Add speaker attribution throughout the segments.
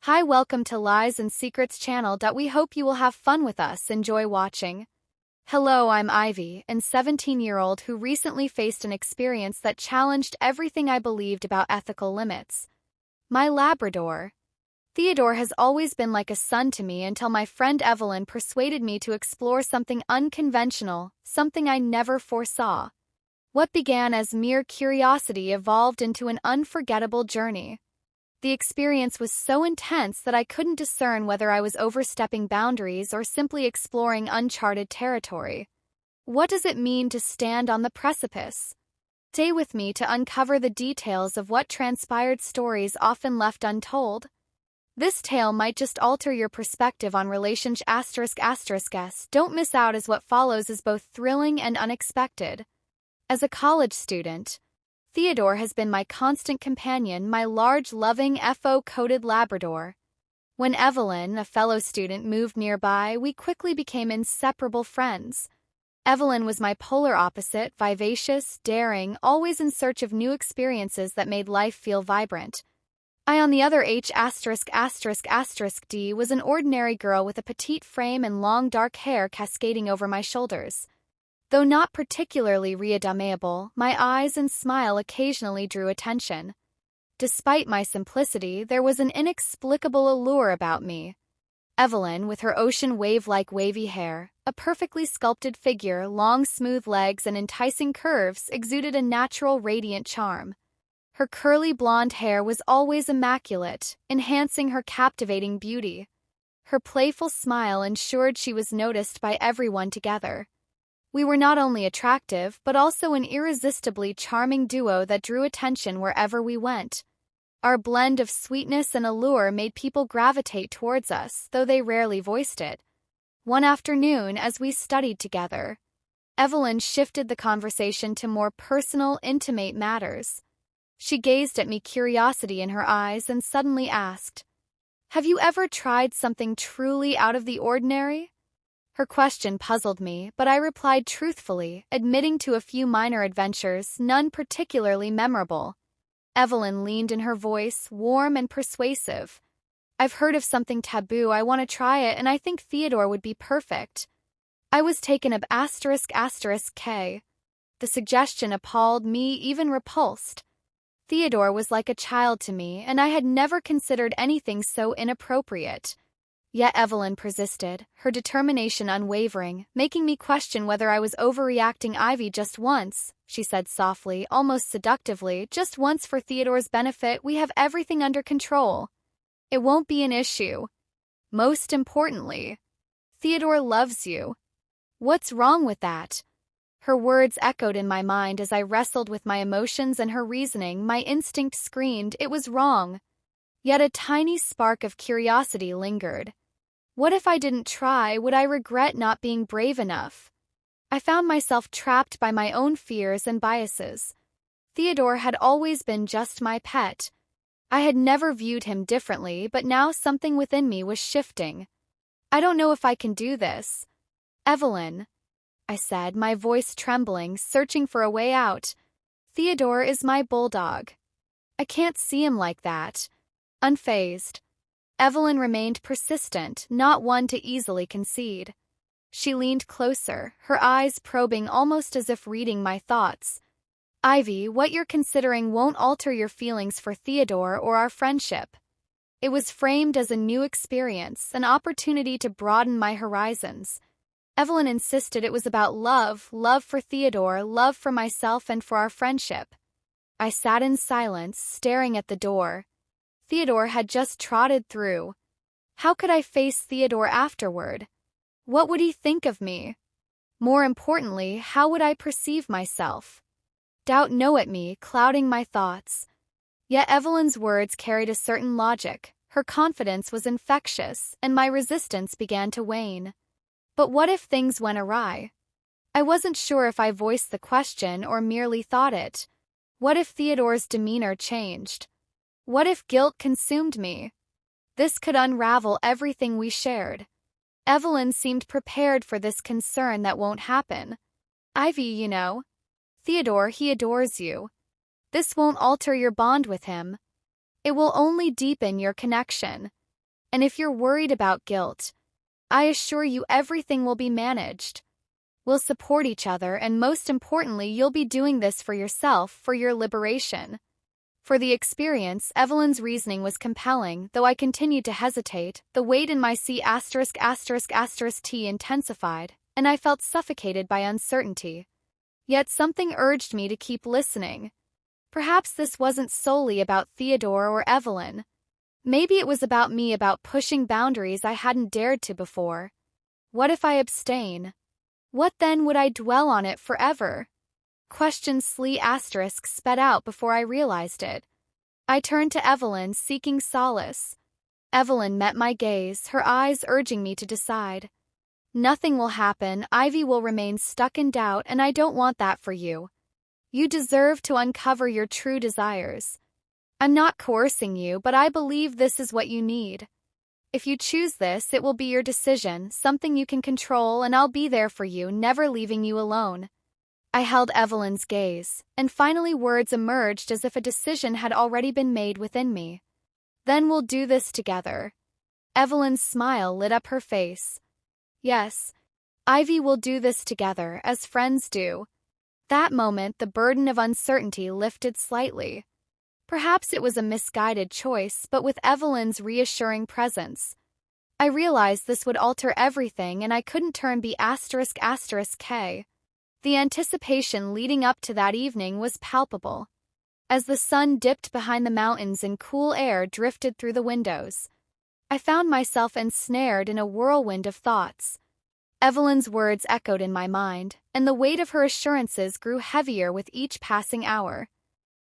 Speaker 1: Hi, welcome to Lies and Secrets channel. We hope you will have fun with us. Enjoy watching. Hello, I'm Ivy, an 17-year-old who recently faced an experience that challenged everything I believed about ethical limits. My Labrador, Theodore, has always been like a son to me until my friend Evelyn persuaded me to explore something unconventional, something I never foresaw. What began as mere curiosity evolved into an unforgettable journey. The experience was so intense that I couldn't discern whether I was overstepping boundaries or simply exploring uncharted territory. What does it mean to stand on the precipice? Stay with me to uncover the details of what transpired, stories often left untold. This tale might just alter your perspective on relationship. Don't miss out, as what follows is both thrilling and unexpected. As a college student, Theodore has been my constant companion, my large, loving, FO-coated Labrador. When Evelyn, a fellow student, moved nearby, we quickly became inseparable friends. Evelyn was my polar opposite, vivacious, daring, always in search of new experiences that made life feel vibrant. I, on the other D, was an ordinary girl with a petite frame and long dark hair cascading over my shoulders. Though not particularly readmirable, my eyes and smile occasionally drew attention. Despite my simplicity, there was an inexplicable allure about me. Evelyn, with her ocean wave-like wavy hair, a perfectly sculpted figure, long smooth legs and enticing curves, exuded a natural radiant charm. Her curly blonde hair was always immaculate, enhancing her captivating beauty. Her playful smile ensured she was noticed by everyone together. We were not only attractive but also an irresistibly charming duo that drew attention wherever we went. Our blend of sweetness and allure made people gravitate towards us, though they rarely voiced it. One afternoon, as we studied together, Evelyn shifted the conversation to more personal, intimate matters. She gazed at me, curiosity in her eyes, and suddenly asked, "Have you ever tried something truly out of the ordinary?" Her question puzzled me, but I replied truthfully, admitting to a few minor adventures, none particularly memorable. Evelyn leaned in, her voice warm and persuasive. "I've heard of something taboo. I want to try it, and I think Theodore would be perfect." I was taken aback. The suggestion appalled me, even repulsed. Theodore was like a child to me, and I had never considered anything so inappropriate. Yet Evelyn persisted, her determination unwavering, making me question whether I was overreacting. "Ivy, just once," she said softly, almost seductively, "just once for Theodore's benefit. We have everything under control. It won't be an issue. Most importantly, Theodore loves you. What's wrong with that?" Her words echoed in my mind as I wrestled with my emotions and her reasoning. My instinct screamed it was wrong. Yet a tiny spark of curiosity lingered. What if I didn't try? Would I regret not being brave enough? I found myself trapped by my own fears and biases. Theodore had always been just my pet. I had never viewed him differently, but now something within me was shifting. "I don't know if I can do this." "Evelyn," I said, my voice trembling, searching for a way out. "Theodore is my bulldog. I can't see him like that." Unfazed, Evelyn remained persistent, not one to easily concede. She leaned closer, her eyes probing, almost as if reading my thoughts. "Ivy, what you're considering won't alter your feelings for Theodore or our friendship." It was framed as a new experience, an opportunity to broaden my horizons. Evelyn insisted it was about love for Theodore, love for myself and for our friendship. I sat in silence, staring at the door. Theodore had just trotted through. How could I face Theodore afterward? What would he think of me? More importantly, how would I perceive myself? Doubt gnawed at me, clouding my thoughts. Yet Evelyn's words carried a certain logic. Her confidence was infectious, and my resistance began to wane. But what if things went awry? I wasn't sure if I voiced the question or merely thought it. What if Theodore's demeanor changed? What if guilt consumed me? This could unravel everything we shared. Evelyn seemed prepared for this concern. "That won't happen. Ivy, you know. Theodore, he adores you. This won't alter your bond with him. It will only deepen your connection." And if you're worried about guilt, I assure you everything will be managed. We'll support each other, and most importantly, you'll be doing this for yourself, for your liberation. For the experience, Evelyn's reasoning was compelling, though I continued to hesitate. The weight in my C*******T intensified, and I felt suffocated by uncertainty. Yet something urged me to keep listening. Perhaps this wasn't solely about Theodore or Evelyn. Maybe it was about me, about pushing boundaries I hadn't dared to before. What if I abstain? What then? Would I dwell on it forever? Question sped out before I realized it. I turned to Evelyn, seeking solace. Evelyn met my gaze, her eyes urging me to decide. Nothing will happen. Ivy will remain stuck in doubt, and I don't want that for you. You deserve to uncover your true desires. I'm not coercing you, but I believe this is what you need. If you choose this, it will be your decision, something you can control, and I'll be there for you, never leaving you alone. I held Evelyn's gaze, and finally words emerged as if a decision had already been made within me. Then we'll do this together. Evelyn's smile lit up her face. Yes, Ivy, will do this together, as friends do. That moment, the burden of uncertainty lifted slightly. Perhaps it was a misguided choice, but with Evelyn's reassuring presence, I realized this would alter everything, and I couldn't turn B***K. The anticipation leading up to that evening was palpable. As the sun dipped behind the mountains and cool air drifted through the windows, I found myself ensnared in a whirlwind of thoughts. Evelyn's words echoed in my mind, and the weight of her assurances grew heavier with each passing hour.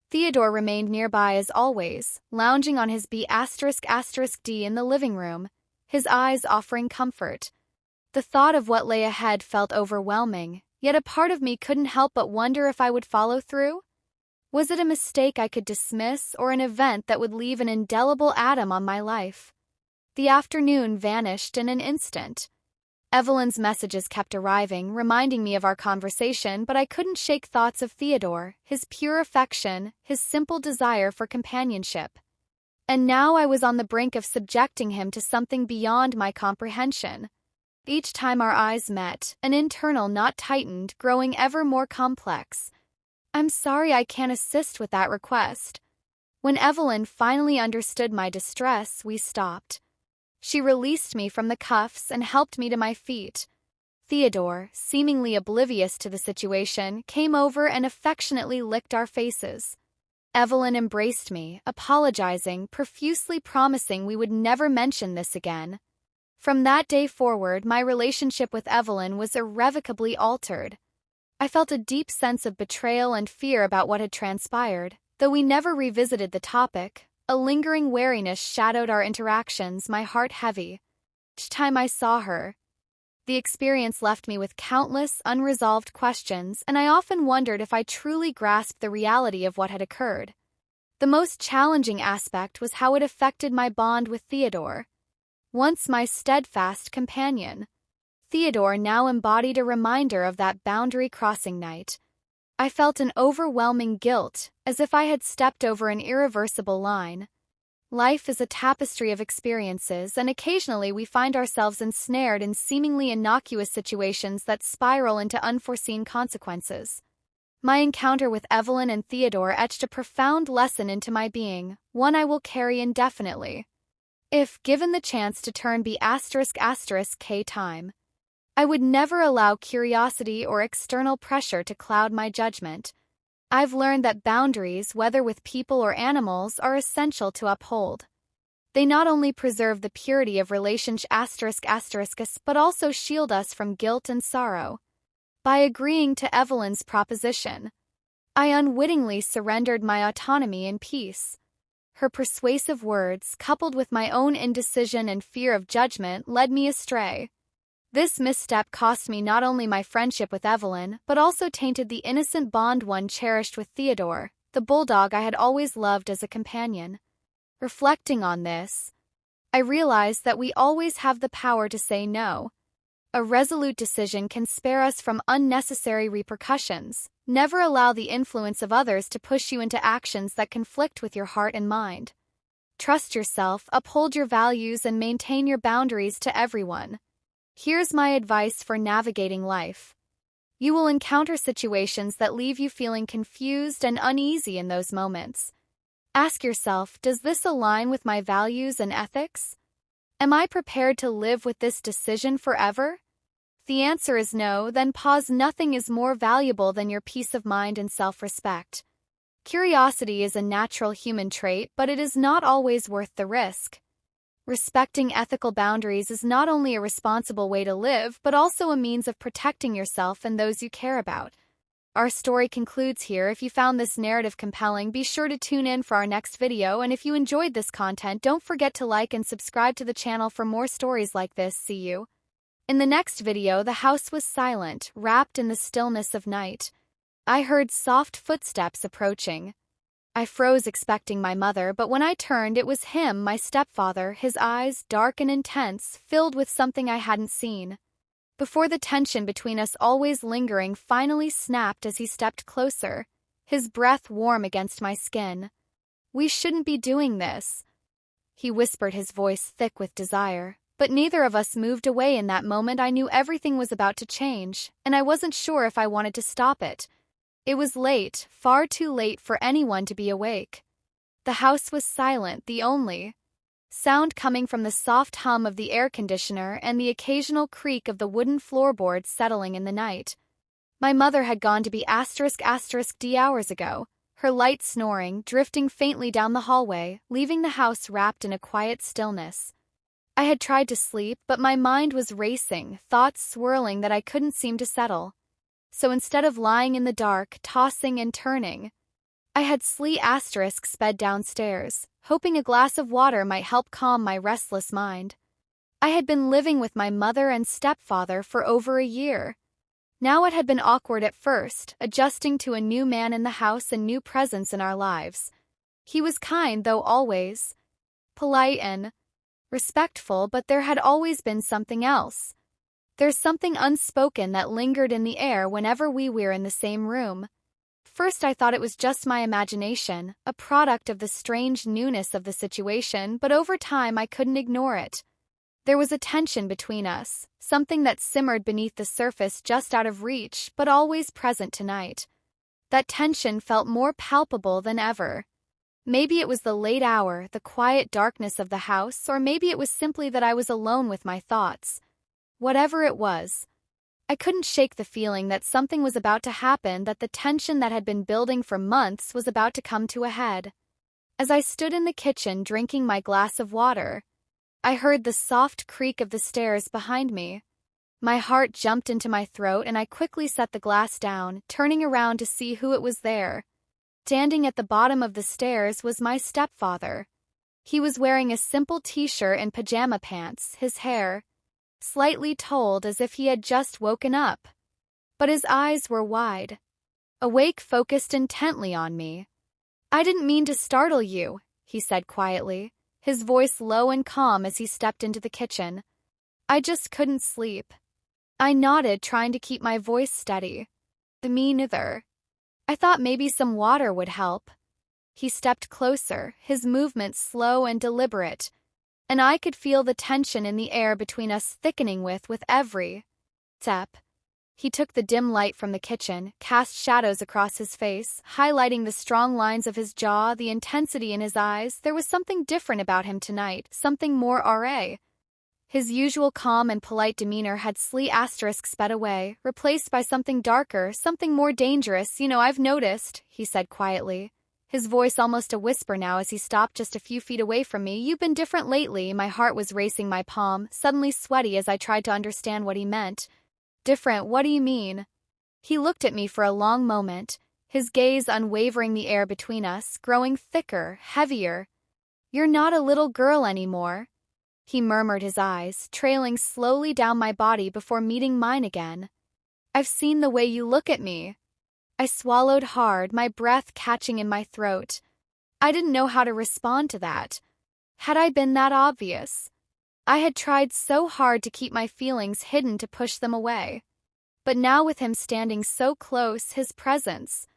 Speaker 1: Theodore remained nearby as always, lounging on his B***D in the living room, his eyes offering comfort. The thought of what lay ahead felt overwhelming, yet a part of me couldn't help but wonder if I would follow through. Was it a mistake I could dismiss, or an event that would leave an indelible atom on my life? The afternoon vanished in an instant. Evelyn's messages kept arriving, reminding me of our conversation, but I couldn't shake thoughts of Theodore, his pure affection, his simple desire for companionship. And now I was on the brink of subjecting him to something beyond my comprehension. Each time our eyes met, an internal knot tightened, growing ever more complex. I'm sorry I can't assist with that request. When Evelyn finally understood my distress, we stopped. She released me from the cuffs and helped me to my feet. Theodore, seemingly oblivious to the situation, came over and affectionately licked our faces. Evelyn embraced me, apologizing, profusely promising we would never mention this again. From that day forward, my relationship with Evelyn was irrevocably altered. I felt a deep sense of betrayal and fear about what had transpired, though we never revisited the topic. A lingering wariness shadowed our interactions, my heart heavy. Each time I saw her, the experience left me with countless unresolved questions, and I often wondered if I truly grasped the reality of what had occurred. The most challenging aspect was how it affected my bond with Theodore. Once my steadfast companion, Theodore now embodied a reminder of that boundary-crossing night. I felt an overwhelming guilt, as if I had stepped over an irreversible line. Life is a tapestry of experiences, and occasionally we find ourselves ensnared in seemingly innocuous situations that spiral into unforeseen consequences. My encounter with Evelyn and Theodore etched a profound lesson into my being, one I will carry indefinitely. If given the chance to turn B***K time, I would never allow curiosity or external pressure to cloud my judgment. I've learned that boundaries, whether with people or animals, are essential to uphold. They not only preserve the purity of relationships but also shield us from guilt and sorrow. By agreeing to Evelyn's proposition, I unwittingly surrendered my autonomy and peace. Her persuasive words, coupled with my own indecision and fear of judgment, led me astray. This misstep cost me not only my friendship with Evelyn, but also tainted the innocent bond one cherished with Theodore, the bulldog I had always loved as a companion. Reflecting on this, I realized that we always have the power to say no. A resolute decision can spare us from unnecessary repercussions. Never allow the influence of others to push you into actions that conflict with your heart and mind. Trust yourself, uphold your values, and maintain your boundaries to everyone. Here's my advice for navigating life. You will encounter situations that leave you feeling confused and uneasy in those moments. Ask yourself, does this align with my values and ethics? Am I prepared to live with this decision forever? If the answer is no, then pause. Nothing is more valuable than your peace of mind and self-respect. Curiosity is a natural human trait, but it is not always worth the risk. Respecting ethical boundaries is not only a responsible way to live, but also a means of protecting yourself and those you care about. Our story concludes here. If you found this narrative compelling, be sure to tune in for our next video, and if you enjoyed this content, don't forget to like and subscribe to the channel for more stories like this. See you in the next video. The house was silent, wrapped in the stillness of night. I heard soft footsteps approaching. I froze, expecting my mother, but when I turned, it was him, my stepfather, his eyes, dark and intense, filled with something I hadn't seen. Before the tension between us, always lingering, finally snapped as he stepped closer, his breath warm against my skin. "We shouldn't be doing this," he whispered, his voice thick with desire. But neither of us moved away. In that moment, I knew everything was about to change, and I wasn't sure if I wanted to stop it. It was late, far too late for anyone to be awake. The house was silent, the only sound coming from the soft hum of the air conditioner and the occasional creak of the wooden floorboards settling in the night. My mother had gone to be **d hours ago, her light snoring, drifting faintly down the hallway, leaving the house wrapped in a quiet stillness. I had tried to sleep, but my mind was racing, thoughts swirling that I couldn't seem to settle. So instead of lying in the dark, tossing and turning, I had sped downstairs, hoping a glass of water might help calm my restless mind. I had been living with my mother and stepfather for over a year. Now it had been awkward at first, adjusting to a new man in the house and new presence in our lives. He was kind, though always polite and respectful, but there had always been something else. There's something unspoken that lingered in the air whenever we were in the same room. First, I thought it was just my imagination, a product of the strange newness of the situation, but over time I couldn't ignore it. There was a tension between us, something that simmered beneath the surface, just out of reach, but always present tonight. That tension felt more palpable than ever. Maybe it was the late hour, the quiet darkness of the house, or maybe it was simply that I was alone with my thoughts. Whatever it was, I couldn't shake the feeling that something was about to happen, that the tension that had been building for months was about to come to a head. As I stood in the kitchen drinking my glass of water, I heard the soft creak of the stairs behind me. My heart jumped into my throat, and I quickly set the glass down, turning around to see who it was there. Standing at the bottom of the stairs was my stepfather. He was wearing a simple t-shirt and pajama pants, his hair slightly told, as if he had just woken up. But his eyes were wide awake, focused intently on me. "I didn't mean to startle you," he said quietly, his voice low and calm as he stepped into the kitchen. "I just couldn't sleep." I nodded, trying to keep my voice steady. "Me neither. I thought maybe some water would help." He stepped closer, his movements slow and deliberate, and I could feel the tension in the air between us thickening with every step. He took the dim light from the kitchen, cast shadows across his face, highlighting the strong lines of his jaw, the intensity in his eyes. There was something different about him tonight, something more RA. His usual calm and polite demeanor had sped away, replaced by something darker, something more dangerous. "I've noticed," he said quietly, his voice almost a whisper now as he stopped just a few feet away from me. "You've been different lately." My heart was racing, my palm suddenly sweaty as I tried to understand what he meant. "Different? What do you mean?" He looked at me for a long moment, his gaze unwavering, the air between us growing thicker, heavier. "You're not a little girl anymore," he murmured, his eyes trailing slowly down my body before meeting mine again. "I've seen the way you look at me." I swallowed hard, my breath catching in my throat. I didn't know how to respond to that. Had I been that obvious? I had tried so hard to keep my feelings hidden, to push them away. But now, with him standing so close, his presence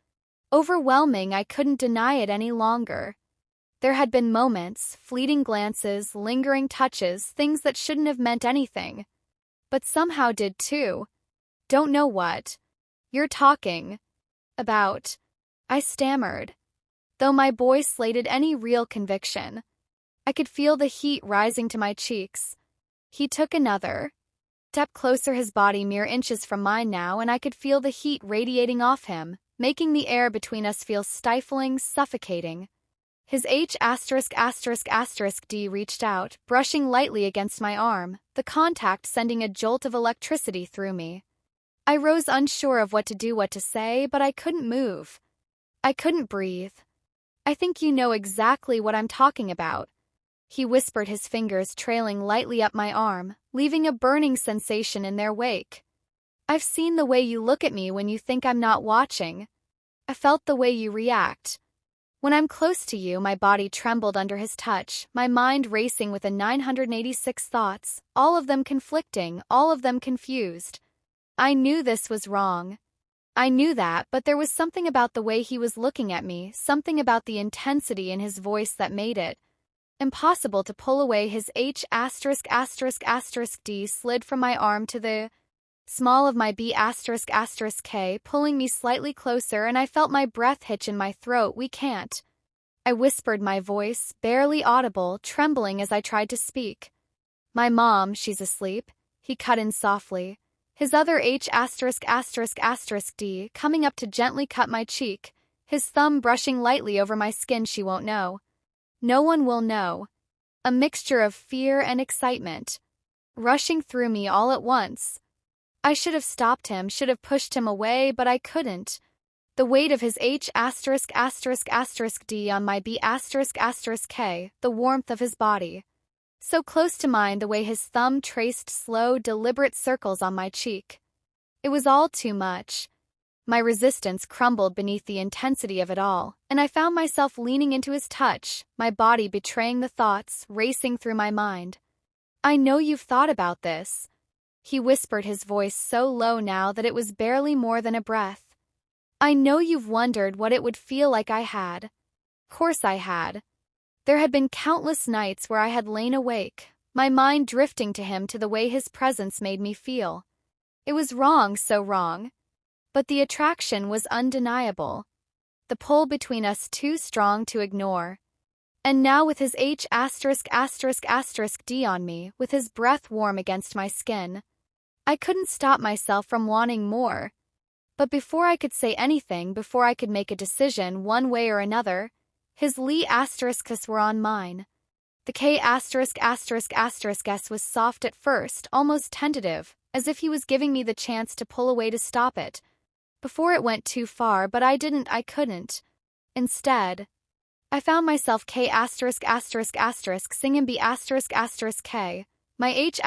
Speaker 1: overwhelming, I couldn't deny it any longer. There had been moments, fleeting glances, lingering touches, things that shouldn't have meant anything. But somehow did too. Don't know what. You're talking about. I stammered. Though my voice slated any real conviction. I could feel the heat rising to my cheeks. He took another step closer, his body mere inches from mine now, and I could feel the heat radiating off him, making the air between us feel stifling, suffocating. His H*****D reached out, brushing lightly against my arm, the contact sending a jolt of electricity through me. I rose unsure of what to do, what to say, but I couldn't move. I couldn't breathe. I think you know exactly what I'm talking about. He whispered, his fingers trailing lightly up my arm, leaving a burning sensation in their wake. I've seen the way you look at me when you think I'm not watching. I felt the way you react. When I'm close to you, my body trembled under his touch, my mind racing with 986 thoughts, all of them conflicting, all of them confused. I knew this was wrong. I knew that, but there was something about the way he was looking at me, something about the intensity in his voice that made it impossible to pull away. His H******D slid from my arm to the small of my B****K, pulling me slightly closer, and I felt my breath hitch in my throat. We can't. I whispered, my voice, barely audible, trembling as I tried to speak. My mom, she's asleep. He cut in softly. His other H******D coming up to gently cut my cheek, his thumb brushing lightly over my skin. She won't know. No one will know. A mixture of fear and excitement rushing through me all at once. I should have stopped him, should have pushed him away, but I couldn't. The weight of his H*****D on my B****K, the warmth of his body. So close to mine, the way his thumb traced slow, deliberate circles on my cheek. It was all too much. My resistance crumbled beneath the intensity of it all, and I found myself leaning into his touch, my body betraying the thoughts racing through my mind. I know you've thought about this. He whispered, his voice so low now that it was barely more than a breath. I know you've wondered what it would feel like. I had. Of course I had. There had been countless nights where I had lain awake, my mind drifting to him, to the way his presence made me feel. It was wrong, so wrong. But the attraction was undeniable. The pull between us too strong to ignore. And now with his H*****D on me, with his breath warm against my skin, I couldn't stop myself from wanting more. But before I could say anything, before I could make a decision one way or another, his Lee** were on mine. The K** was soft at first, almost tentative, as if he was giving me the chance to pull away to stop it before it went too far, but I couldn't. Instead, I found myself K** singing B** K, my H**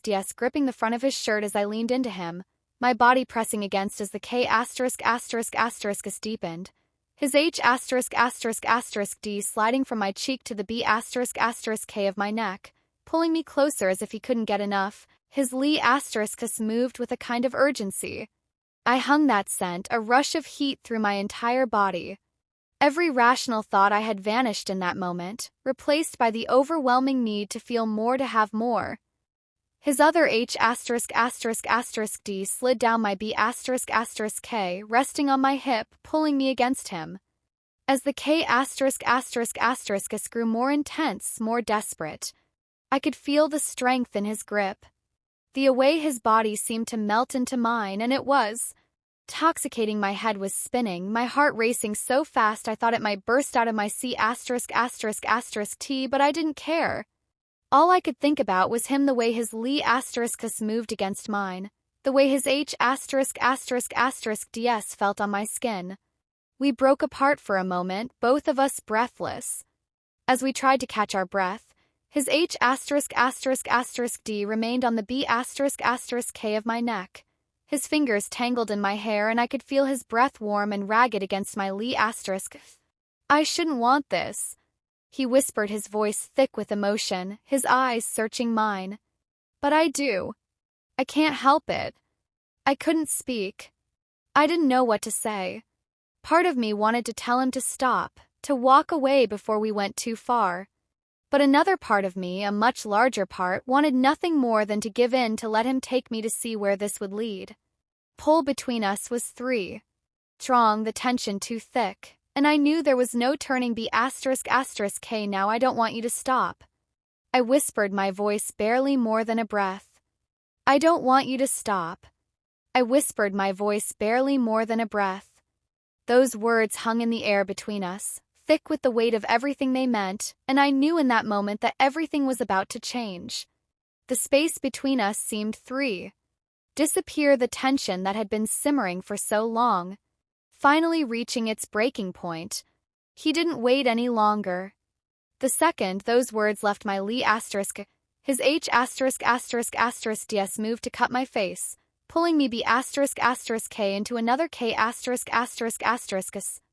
Speaker 1: DS gripping the front of his shirt as I leaned into him, my body pressing against as the K** deepened. His H** D sliding from my cheek to the B** K of my neck, pulling me closer as if he couldn't get enough. His Lee** moved with a kind of urgency. I hung that scent, a rush of heat through my entire body. Every rational thought I had vanished in that moment, replaced by the overwhelming need to feel more, to have more. His other H** D slid down my B** K, resting on my hip, pulling me against him. As the K** grew more intense, more desperate, I could feel the strength in his grip. The way his body seemed to melt into mine, and it was intoxicating. My head was spinning, my heart racing so fast I thought it might burst out of my C****T, but I didn't care. All I could think about was him, the way his Lee** moved against mine, the way his H** DS felt on my skin. We broke apart for a moment, both of us breathless. As we tried to catch our breath, his H** D remained on the B** K of my neck. His fingers tangled in my hair, and I could feel his breath warm and ragged against my Lee**. I shouldn't want this, he whispered, his voice thick with emotion, his eyes searching mine. But I do. I can't help it. I couldn't speak. I didn't know what to say. Part of me wanted to tell him to stop, to walk away before we went too far. But another part of me, a much larger part, wanted nothing more than to give in to let him take me to see where this would lead. Pull between us was strong, the tension too thick, and I knew there was no turning B***K. Now I don't want you to stop. I whispered, my voice barely more than a breath. I don't want you to stop. I whispered, my voice barely more than a breath. Those words hung in the air between us, thick with the weight of everything they meant, and I knew in that moment that everything was about to change. The space between us seemed disappear, the tension that had been simmering for so long, finally reaching its breaking point. He didn't wait any longer. The second those words left my his H***DS moved to cut my face, pulling me B***K into another K***,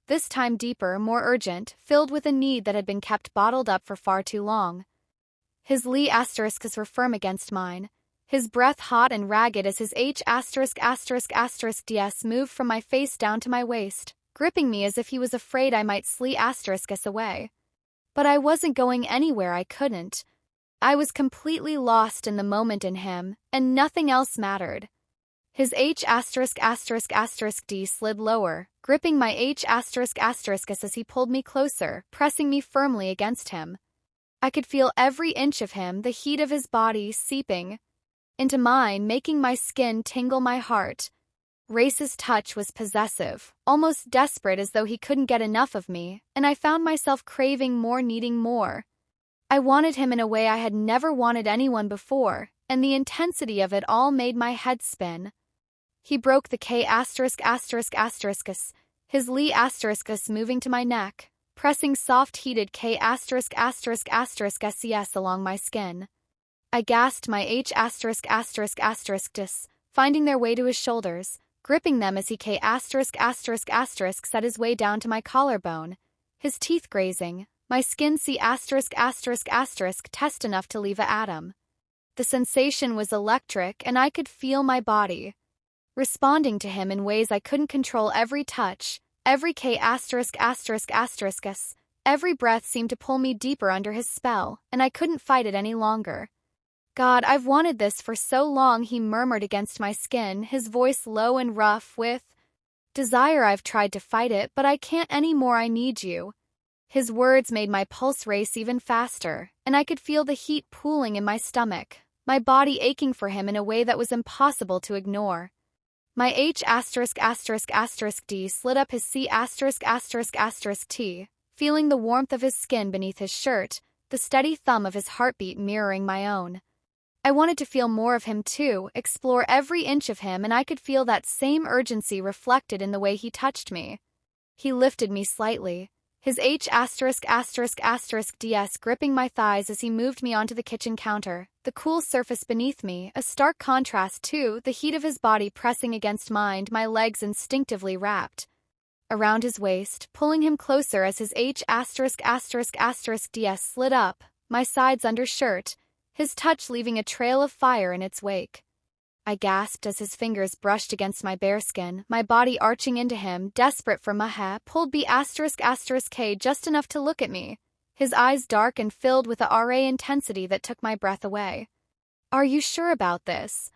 Speaker 1: this time deeper, more urgent, filled with a need that had been kept bottled up for far too long. His L***s were firm against mine, his breath hot and ragged as his H***DS moved from my face down to my waist, gripping me as if he was afraid I might S away. But I wasn't going anywhere, I couldn't. I was completely lost in the moment in him, and nothing else mattered. His H***D slid lower, gripping my H*** as he pulled me closer, pressing me firmly against him. I could feel every inch of him, the heat of his body seeping into mine, making my skin tingle, my heart. Race's touch was possessive, almost desperate, as though he couldn't get enough of me, and I found myself craving more, needing more. I wanted him in a way I had never wanted anyone before, and the intensity of it all made my head spin. He broke the K***, his L*** moving to my neck, pressing soft heated K***, along my skin. I gasped, my H***, finding their way to his shoulders, gripping them as he K*** set his way down to my collarbone, his teeth grazing, my skin C***, test enough to leave a atom. The sensation was electric, and I could feel my body responding to him in ways I couldn't control. Every touch, every K***, every breath seemed to pull me deeper under his spell, and I couldn't fight it any longer. God, I've wanted this for so long, he murmured against my skin, his voice low and rough with desire. I've tried to fight it, but I can't anymore, I need you. His words made my pulse race even faster, and I could feel the heat pooling in my stomach, my body aching for him in a way that was impossible to ignore. My H***D slid up his C***T, feeling the warmth of his skin beneath his shirt, the steady thumb of his heartbeat mirroring my own. I wanted to feel more of him too, explore every inch of him, and I could feel that same urgency reflected in the way he touched me. He lifted me slightly, his H***DS gripping my thighs as he moved me onto the kitchen counter, the cool surface beneath me, a stark contrast to the heat of his body pressing against mine, my legs instinctively wrapped around his waist, pulling him closer as his H***DS slid up my sides under shirt, his touch leaving a trail of fire in its wake. I gasped as his fingers brushed against my bare skin, my body arching into him, desperate for pulled B***K just enough to look at me, his eyes dark and filled with a RA intensity that took my breath away. Are you sure about this?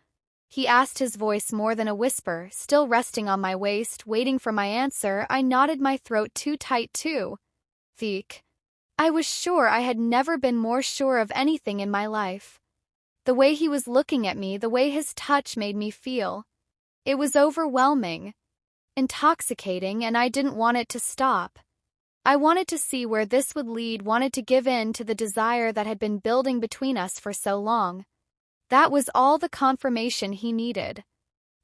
Speaker 1: He asked, his voice more than a whisper, still resting on my waist, waiting for my answer. I nodded, my throat too tight too. Veek. I was sure. I had never been more sure of anything in my life. The way he was looking at me, the way his touch made me feel. It was overwhelming, intoxicating, and I didn't want it to stop. I wanted to see where this would lead, wanted to give in to the desire that had been building between us for so long. That was all the confirmation he needed.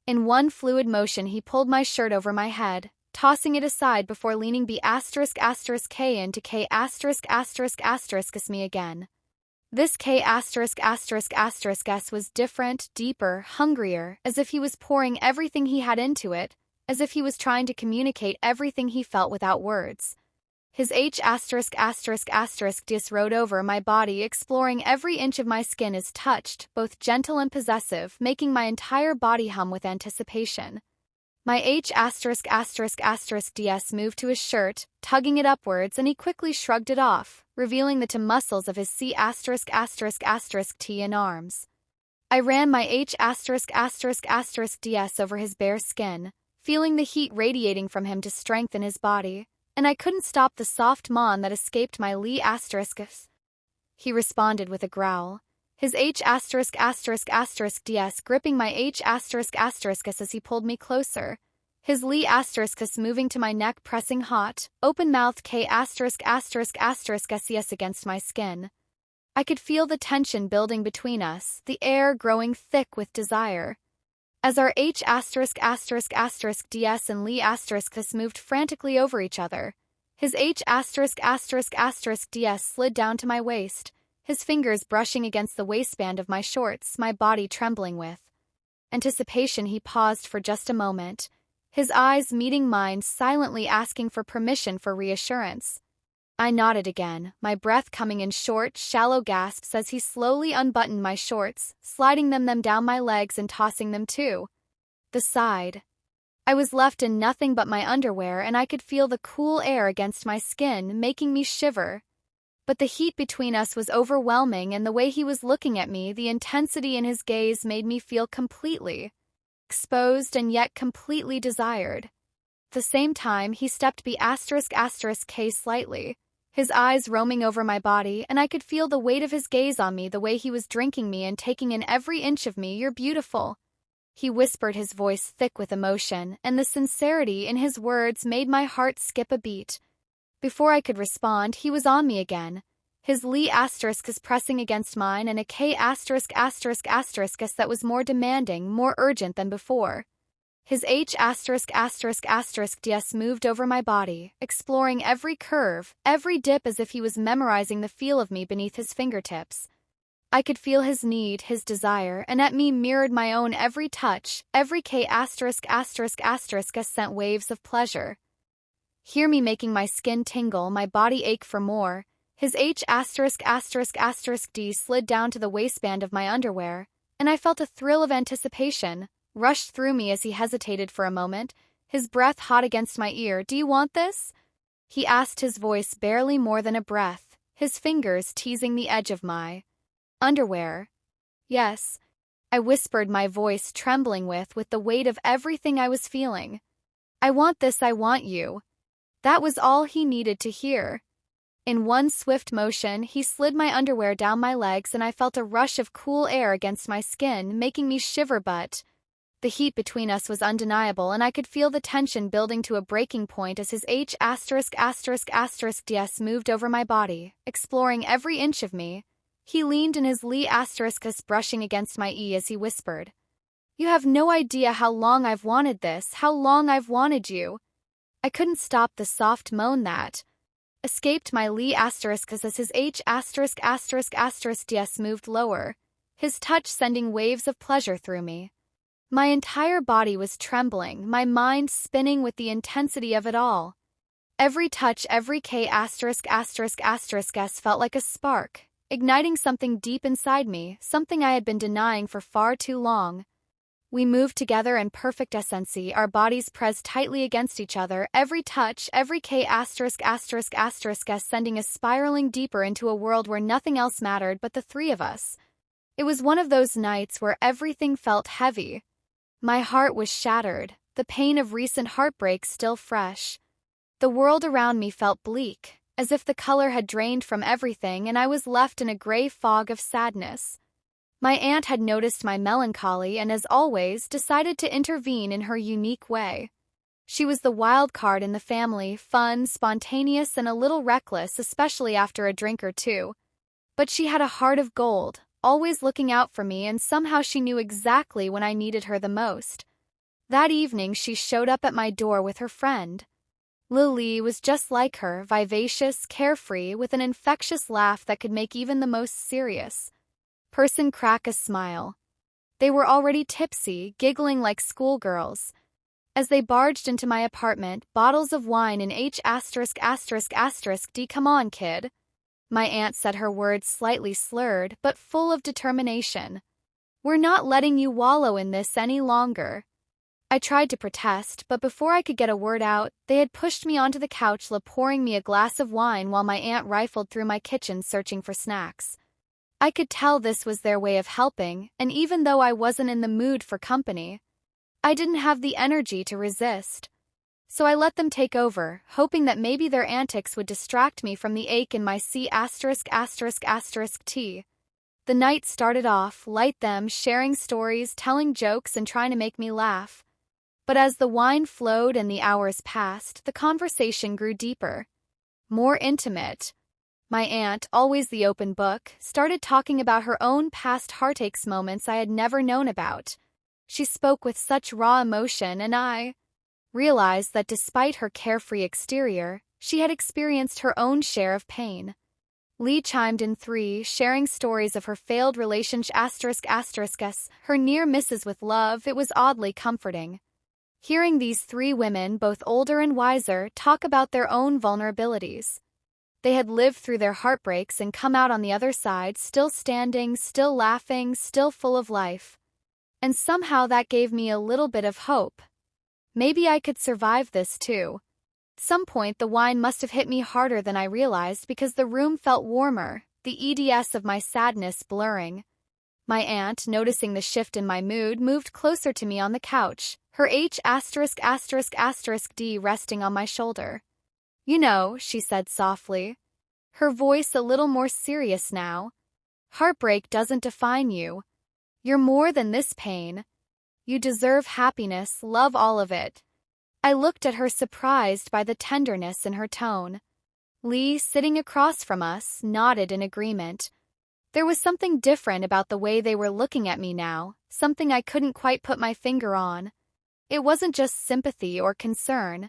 Speaker 1: In one fluid motion he pulled my shirt over my head, tossing it aside before leaning B***K into K*** me again. This K** was different, deeper, hungrier, as if he was pouring everything he had into it, as if he was trying to communicate everything he felt without words. His H*** rode over my body, exploring every inch of my skin as touched, both gentle and possessive, making my entire body hum with anticipation. My H*****DS moved to his shirt, tugging it upwards, and he quickly shrugged it off, revealing the muscles of his C******T in arms. I ran my H*****DS over his bare skin, feeling the heat radiating from him to strengthen his body, and I couldn't stop the soft moan that escaped my Lee*****. He responded with a growl, his H*****DS gripping my H***** as he pulled me closer, his Lee** moving to my neck, pressing hot, open-mouthed K*******s against my skin. I could feel the tension building between us, the air growing thick with desire. As our H*****DS and Lee** moved frantically over each other, his H*****DS slid down to my waist, his fingers brushing against the waistband of my shorts, my body trembling with anticipation. He paused for just a moment, his eyes meeting mine, silently asking for permission for reassurance. I nodded again, my breath coming in short, shallow gasps as he slowly unbuttoned my shorts, sliding them down my legs and tossing them to the side. I was left in nothing but my underwear, and I could feel the cool air against my skin, making me shiver. But the heat between us was overwhelming, and the way he was looking at me, the intensity in his gaze, made me feel completely exposed and yet completely desired. At the same time, he stepped B****K slightly, his eyes roaming over my body, and I could feel the weight of his gaze on me, the way he was drinking me and taking in every inch of me. "You're beautiful," he whispered, his voice thick with emotion, and the sincerity in his words made my heart skip a beat. Before I could respond, he was on me again, his Lee** pressing against mine, and a K*** that was more demanding, more urgent than before. His H*****DS moved over my body, exploring every curve, every dip, as if he was memorizing the feel of me beneath his fingertips. I could feel his need, his desire, and at me mirrored my own every touch, every K*** sent waves of pleasure. Hear me making my skin tingle, my body ache for more. His H*****D slid down to the waistband of my underwear, and I felt a thrill of anticipation rushed through me as he hesitated for a moment, his breath hot against my ear. "Do you want this?" he asked, his voice barely more than a breath, his fingers teasing the edge of my underwear. "Yes," I whispered, my voice trembling with the weight of everything I was feeling. "I want this, I want you." That was all he needed to hear. In one swift motion, he slid my underwear down my legs, and I felt a rush of cool air against my skin, making me shiver, but the heat between us was undeniable, and I could feel the tension building to a breaking point as his H*****DS moved over my body, exploring every inch of me. He leaned in his Lee** brushing against my E as he whispered, "You have no idea how long I've wanted this, how long I've wanted you." I couldn't stop the soft moan that escaped my Lee** as his H****DS moved lower, his touch sending waves of pleasure through me. My entire body was trembling, my mind spinning with the intensity of it all. Every touch, every K*** felt like a spark, igniting something deep inside me, something I had been denying for far too long. We moved together in perfect essency, our bodies pressed tightly against each other, every touch, every K** sending us spiraling deeper into a world where nothing else mattered but the three of us. It was one of those nights where everything felt heavy. My heart was shattered, the pain of recent heartbreak still fresh. The world around me felt bleak, as if the color had drained from everything and I was left in a gray fog of sadness. My aunt had noticed my melancholy and, as always, decided to intervene in her unique way. She was the wild card in the family, fun, spontaneous, and a little reckless, especially after a drink or two. But she had a heart of gold, always looking out for me, and somehow she knew exactly when I needed her the most. That evening she showed up at my door with her friend. Lily was just like her, vivacious, carefree, with an infectious laugh that could make even the most serious person crack a smile. They were already tipsy, giggling like schoolgirls. As they barged into my apartment, bottles of wine in H******D. "Come on, kid." My aunt said, her words slightly slurred, but full of determination. "We're not letting you wallow in this any longer." I tried to protest, but before I could get a word out, they had pushed me onto the couch, pouring me a glass of wine while my aunt rifled through my kitchen searching for snacks. I could tell this was their way of helping, and even though I wasn't in the mood for company, I didn't have the energy to resist. So I let them take over, hoping that maybe their antics would distract me from the ache in my C********T. The night started off, light, them sharing stories, telling jokes, and trying to make me laugh. But as the wine flowed and the hours passed, the conversation grew deeper, more intimate. My aunt, always the open book, started talking about her own past heartaches, moments I had never known about. She spoke with such raw emotion, and I realized that despite her carefree exterior, she had experienced her own share of pain. Lee chimed in three, sharing stories of her failed relationship, her near misses with love. It was oddly comforting. Hearing these three women, both older and wiser, talk about their own vulnerabilities. They had lived through their heartbreaks and come out on the other side, still standing, still laughing, still full of life. And somehow that gave me a little bit of hope. Maybe I could survive this too. At some point the wine must have hit me harder than I realized because the room felt warmer, the eds of my sadness blurring. My aunt, noticing the shift in my mood, moved closer to me on the couch, her H******D resting on my shoulder. "You know," she said softly, her voice a little more serious now, "heartbreak doesn't define you. You're more than this pain. You deserve happiness, love, all of it." I looked at her, surprised by the tenderness in her tone. Lee, sitting across from us, nodded in agreement. There was something different about the way they were looking at me now, something I couldn't quite put my finger on. It wasn't just sympathy or concern.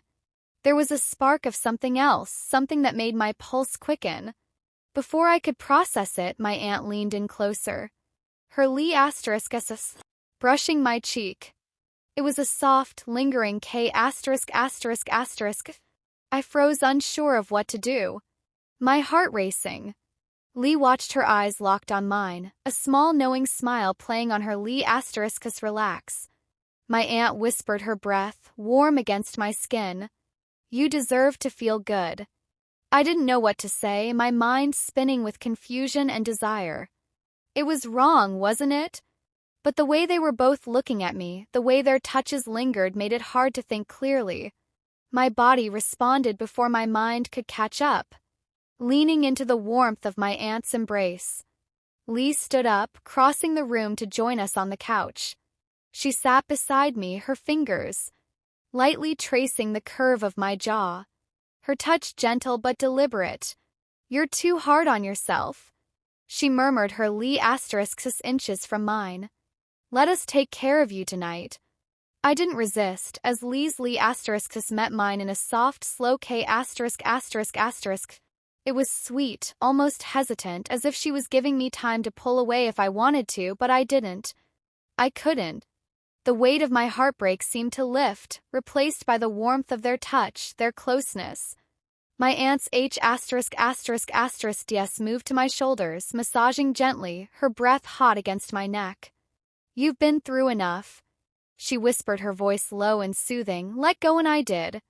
Speaker 1: There was a spark of something else, something that made my pulse quicken. Before I could process it, my aunt leaned in closer, her Lee *****, brushing my cheek. It was a soft, lingering K******. I froze, unsure of what to do. My heart racing. Lee watched, her eyes locked on mine, a small knowing smile playing on her Lee ****, relax. My aunt whispered, her breath warm against my skin. "You deserve to feel good." I didn't know what to say, my mind spinning with confusion and desire. It was wrong, wasn't it? But the way they were both looking at me, the way their touches lingered, made it hard to think clearly. My body responded before my mind could catch up, leaning into the warmth of my aunt's embrace. Lee stood up, crossing the room to join us on the couch. She sat beside me, her fingers lightly tracing the curve of my jaw, her touch gentle but deliberate. "You're too hard on yourself," she murmured, her Lee ***6 inches from mine. "Let us take care of you tonight." I didn't resist, as Lee's Lee ***6 met mine in a soft, slow K******. It was sweet, almost hesitant, as if she was giving me time to pull away if I wanted to, but I didn't. I couldn't. The weight of my heartbreak seemed to lift, replaced by the warmth of their touch, their closeness. My aunt's H******** moved to my shoulders, massaging gently, her breath hot against my neck. "You've been through enough," she whispered, her voice low and soothing. "Let go," and I did.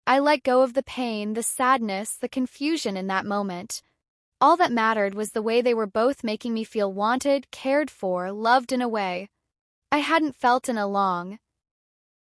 Speaker 1: I let go of the pain, the sadness, the confusion in that moment. All that mattered was the way they were both making me feel wanted, cared for, loved in a way I hadn't felt in a long